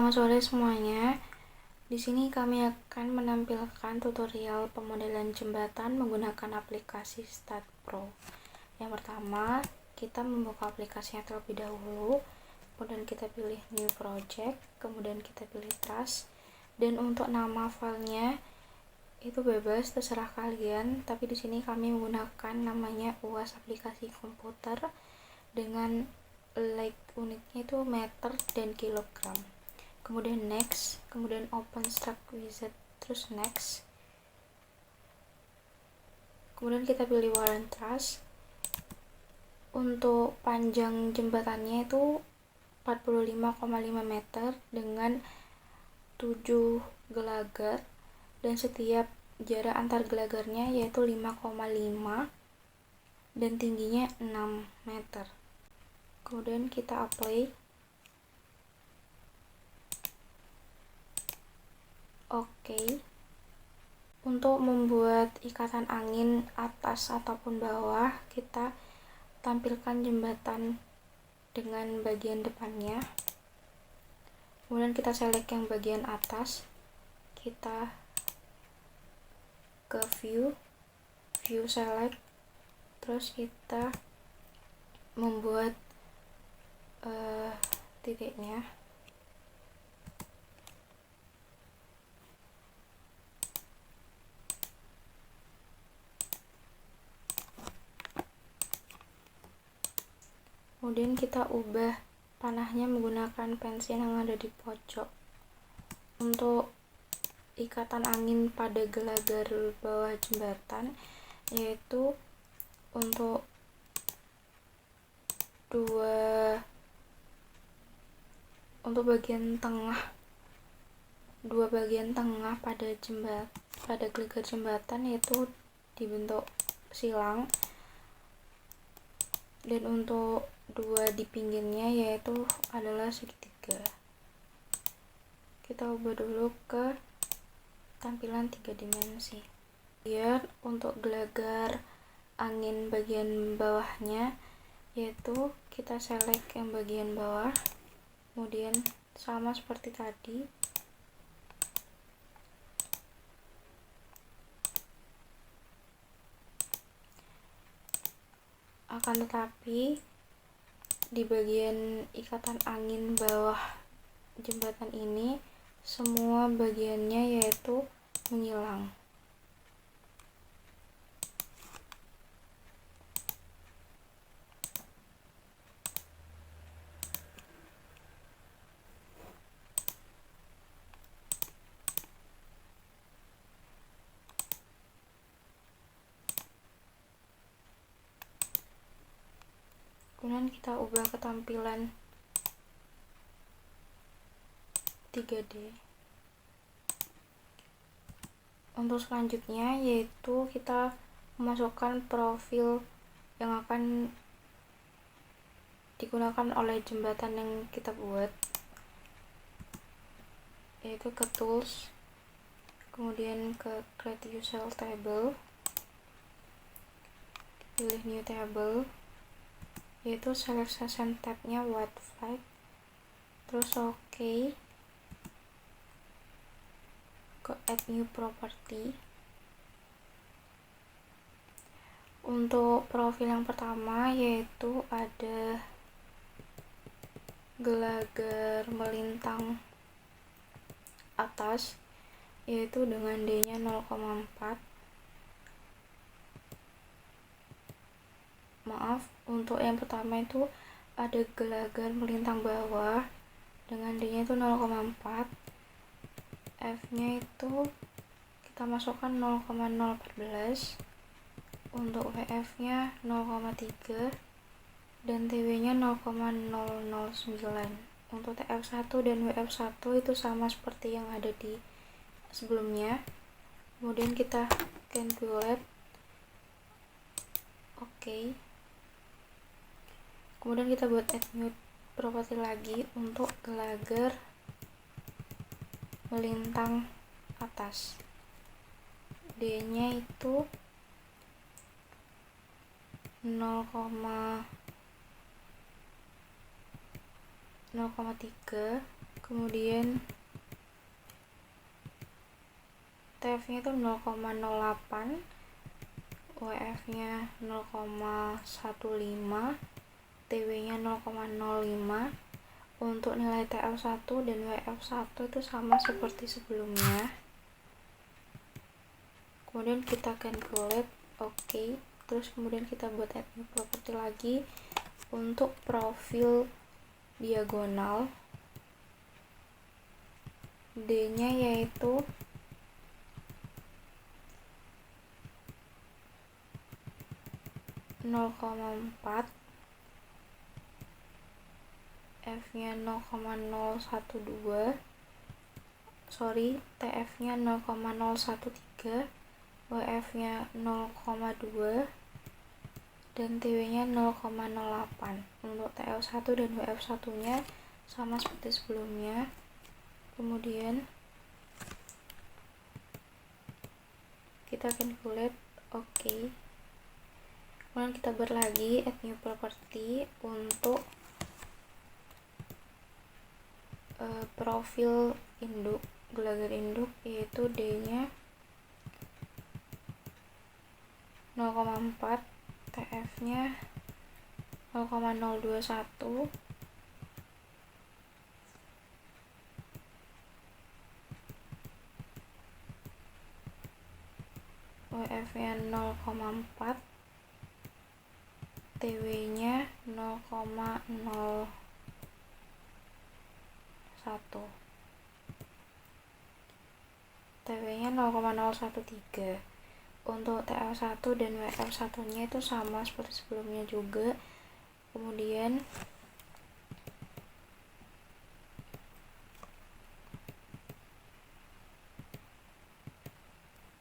Selamat sore semuanya. Di sini kami akan menampilkan tutorial pemodelan jembatan menggunakan aplikasi StatPro. Yang pertama, kita membuka aplikasinya terlebih dahulu, kemudian kita pilih New Project, kemudian kita pilih Trust, dan untuk nama filenya itu bebas, terserah kalian. Tapi di sini kami menggunakan namanya UAS aplikasi komputer dengan unitnya itu meter dan kilogram. Kemudian next, kemudian open struct wizard, terus next, kemudian kita pilih Warren Truss. Untuk panjang jembatannya itu 45,5 meter dengan 7 gelagar, dan setiap jarak antar gelagarnya yaitu 5,5 dan tingginya 6 meter. Kemudian kita apply. Oke. Untuk membuat ikatan angin atas ataupun bawah, kita tampilkan jembatan dengan bagian depannya. Kemudian kita select yang bagian atas, kita ke view select, terus kita membuat titiknya. Kemudian kita ubah panahnya menggunakan pensil yang ada di pojok. Untuk ikatan angin pada gelagar bawah jembatan, yaitu untuk dua bagian tengah pada gelagar jembatan yaitu dibentuk silang, dan untuk dua di pinggirnya yaitu adalah segitiga. Kita ubah dulu ke tampilan 3 dimensi. Biar untuk gelagar angin bagian bawahnya, yaitu kita select yang bagian bawah, kemudian sama seperti tadi, akan tetapi di bagian ikatan angin bawah jembatan ini semua bagiannya yaitu menghilang. Kemudian kita ubah ke tampilan 3D. Untuk selanjutnya yaitu kita memasukkan profil yang akan digunakan oleh jembatan yang kita buat, yaitu ke tools, kemudian ke create user table, pilih new table, yaitu selection tabnya white flag, terus oke, ke add new property. Untuk profil yang pertama yaitu ada gelagar melintang atas, yaitu dengan D nya 0,4. Maaf, untuk yang pertama itu ada gelagar melintang bawah dengan D nya itu 0,4. F nya itu kita masukkan 0,014. Untuk VF nya 0,3 dan TW nya 0,009. Untuk TF1 dan WF1 itu sama seperti yang ada di sebelumnya. Kemudian kita calculate. Oke. Kemudian kita buat add new property lagi untuk gelagar melintang atas. D nya itu 0,0 0,3, kemudian TF nya itu 0,08, WF nya 0,15, TW nya 0,05. Untuk nilai TL1 dan WF1 itu sama seperti sebelumnya. Kemudian kita calculate, oke. Terus kemudian kita buat add new property lagi untuk profil diagonal. D nya yaitu 0,4, F nya 0,012, TF nya 0,013, WF nya 0,2, dan TW nya 0,08. Untuk TL1 dan WF1 nya sama seperti sebelumnya. Kemudian kita calculate, oke. Kemudian kita buat lagi add new property untuk profil induk, gelagar induk, yaitu D nya 0,4, TF nya 0,021, WF nya 0,4, TW nya 0,01. TW nya 0,013. Untuk TL1 dan WF1 nya itu sama seperti sebelumnya juga. Kemudian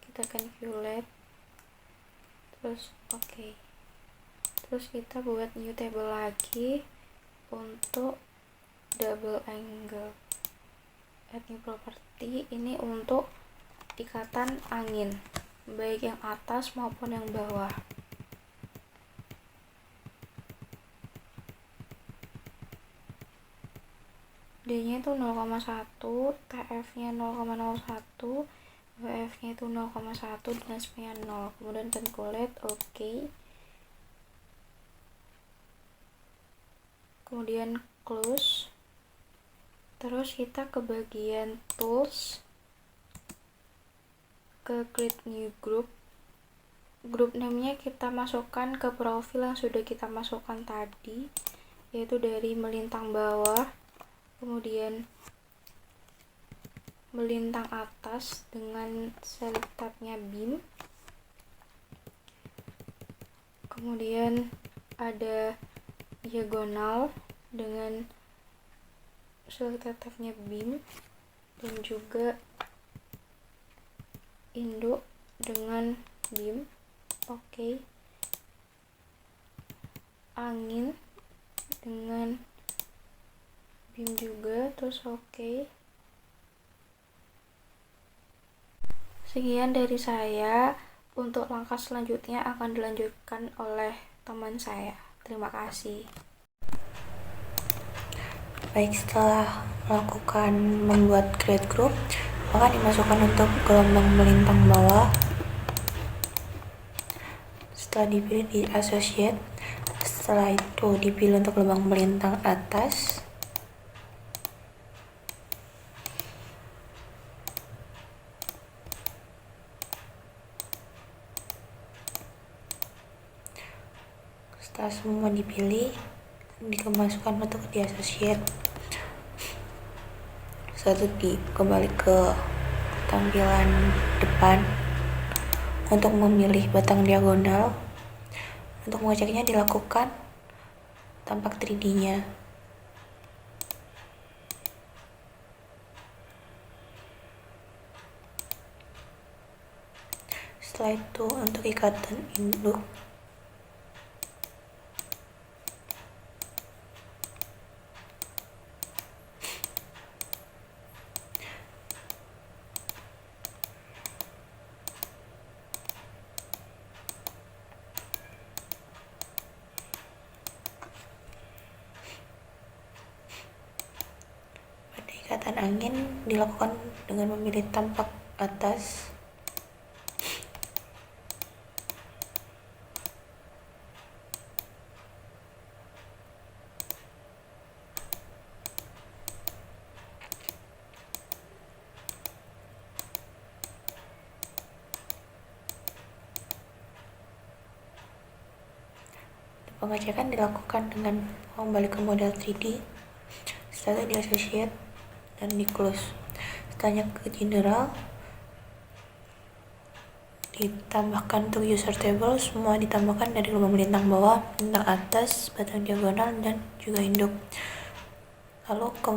kita calculate, terus oke. Terus kita buat new table lagi untuk double angle. Add new property ini untuk ikatan angin, baik yang atas maupun yang bawah. D nya itu 0,1, TF nya 0,01, WF nya itu 0,1, dan SP nya 0. Kemudian calculate, oke. Kemudian close. Terus kita ke bagian tools, ke create new group. Group name-nya kita masukkan ke profil yang sudah kita masukkan tadi, yaitu dari melintang bawah, kemudian melintang atas dengan select tab-nya beam, kemudian ada diagonal dengan select tab-nya beam, dan juga induk dengan beam. Oke. Angin dengan beam juga, terus oke. Sekian dari saya. Untuk langkah selanjutnya akan dilanjutkan oleh teman saya. Terima kasih. Baik, setelah melakukan membuat create group, maka dimasukkan untuk gelombang melintang bawah. Setelah dipilih di associate, setelah itu dipilih untuk gelombang melintang atas. Setelah semua dipilih, dimasukkan untuk di associate. Setelah itu kembali ke tampilan depan untuk memilih batang diagonal. Untuk mengeceknya dilakukan tampak 3D-nya. Setelah itu untuk ikatan induk, ikatan angin dilakukan dengan memilih tampak atas. Pengecekan dilakukan dengan kembali ke model 3D, setelah di associate dan di close. Setelahnya ke general, ditambahkan untuk user table, semua ditambahkan dari lubang melintang bawah, melintang atas, batang diagonal, dan juga induk. Lalu ke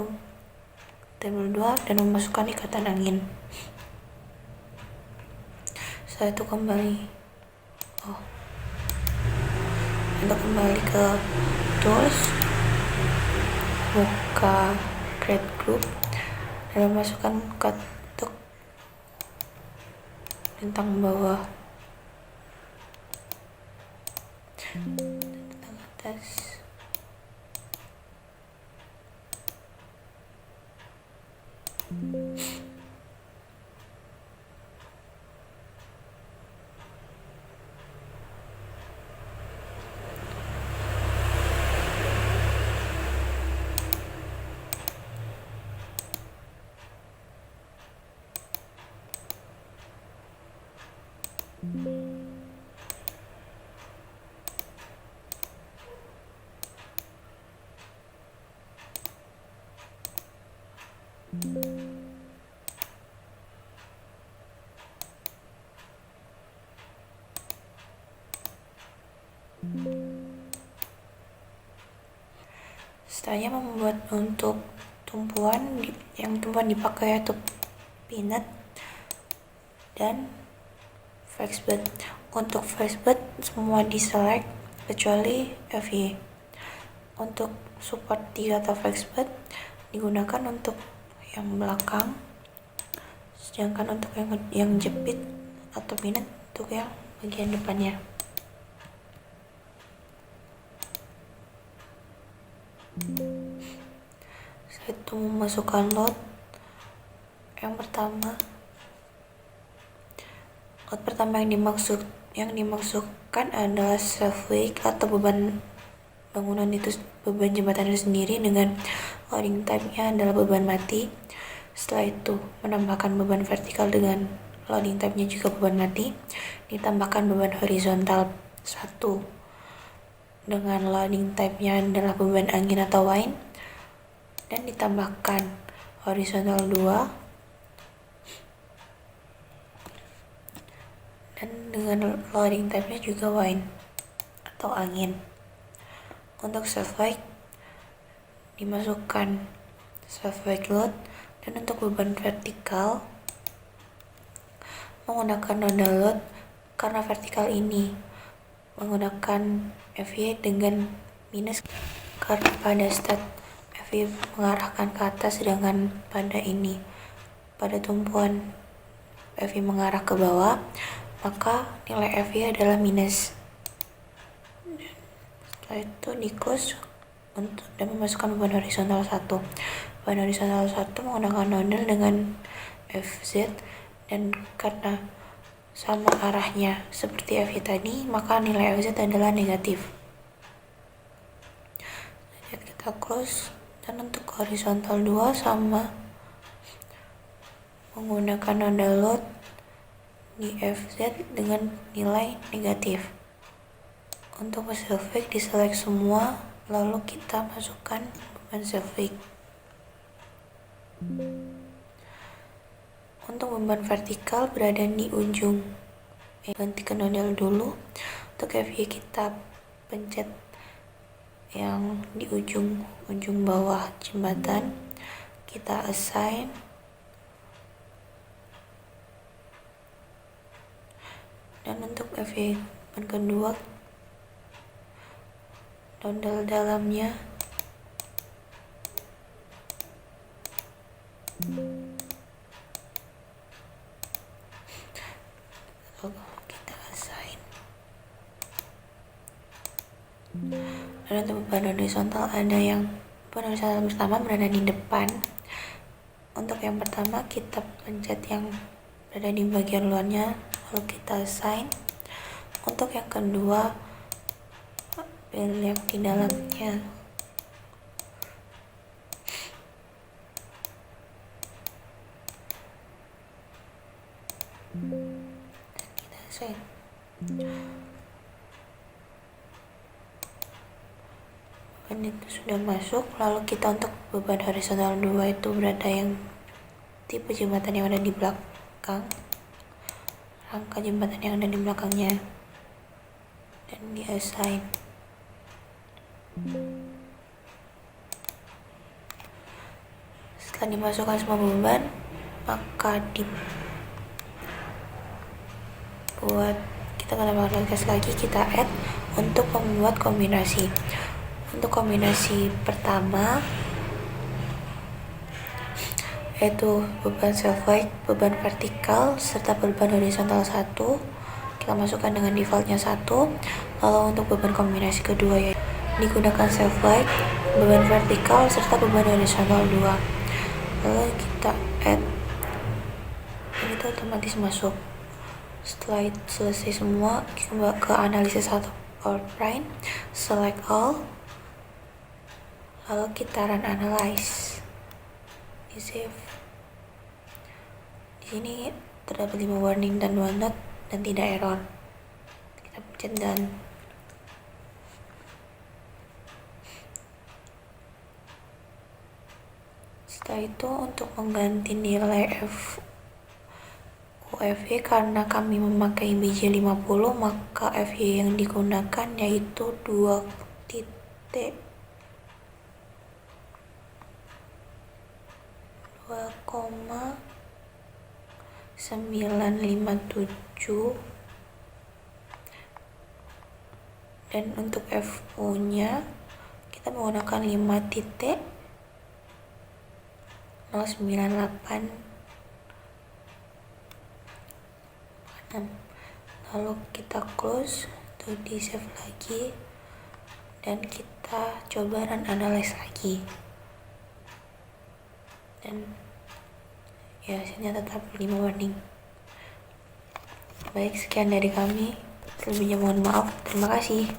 table 2 dan memasukkan ikatan angin. Setelah itu untuk kembali ke tools, buka create group dan memasukkan cut untuk bintang bawah, bintang atas, setelahnya membuat untuk tumpuan yang dipakai yaitu peanut dan flexbed. Untuk flexbed semua diselect kecuali FY. Untuk support 3 atau flexbed digunakan untuk yang belakang, sedangkan untuk yang jepit atau peanut untuk yang bagian depannya. Setelah itu memasukkan load. Load pertama yang dimaksudkan adalah self weight atau beban jembatan itu sendiri, dengan loading type-nya adalah beban mati. Setelah itu menambahkan beban vertikal dengan loading type-nya juga beban mati, ditambahkan beban horizontal 1 dengan loading type-nya adalah beban angin atau wind, dan ditambahkan horizontal 2 dan dengan loading type-nya juga wind atau angin. Untuk self weight dimasukkan self weight load, dan untuk beban vertikal menggunakan nodal load karena vertikal ini menggunakan FY dengan minus, karena pada start FY mengarahkan ke atas, sedangkan pada tumpuan FY mengarah ke bawah, maka nilai FY adalah minus. Setelah itu di close dan memasukkan beban horizontal 1. Beban horizontal 1 menggunakan nodal dengan FZ, dan karena sama arahnya seperti FY tadi, maka nilai FZ adalah negatif. Jadi kita close, dan untuk horizontal 2 sama menggunakan nodal load di FZ dengan nilai negatif. Untuk self weight diselect semua, lalu kita masukkan beban self weight. Untuk beban vertikal berada di ujung. Ganti ke nodal dulu. Untuk FY kita pencet yang di ujung bawah jembatan. Kita assign. Dan untuk FY yang kedua, nodal dalamnya kita assign. Dan untuk beban horizontal beban horizontal pertama berada di depan, Untuk yang pertama kita pencet yang berada di bagian luarnya, lalu kita assign. Untuk yang kedua, pilih yang di dalamnya. Dan kita assign. Beban itu sudah masuk, lalu kita untuk beban horizontal 2 itu berada yang tipe jembatan yang ada di belakang, rangka jembatan yang ada di belakangnya, dan di assign. Setelah dimasukkan semua beban, maka kita menambahkan gas lagi, kita add untuk membuat kombinasi. Untuk kombinasi pertama yaitu beban self weight, beban vertikal, serta beban horizontal 1, kita masukkan dengan defaultnya 1. Lalu untuk beban kombinasi kedua yaitu digunakan self weight, beban vertikal, serta beban horizontal 2. Lalu kita add, dan itu otomatis masuk. Setelah itu selesai semua, kita ke analisis atau outline, select all, lalu kita run analyze, di save. Di sini terdapat 5 warning dan 2 note dan tidak error. Kita pencet done. Setelah itu untuk mengganti nilai UFY, karena kami memakai BJ50, maka FY yang digunakan yaitu 2,957, dan untuk FU nya kita menggunakan 5.098. Lalu kita close, untuk di save lagi, dan kita coba run analyze lagi, dan ya hasilnya tetap 5 warning. Baik, sekian dari kami, selebihnya mohon maaf. Terima kasih.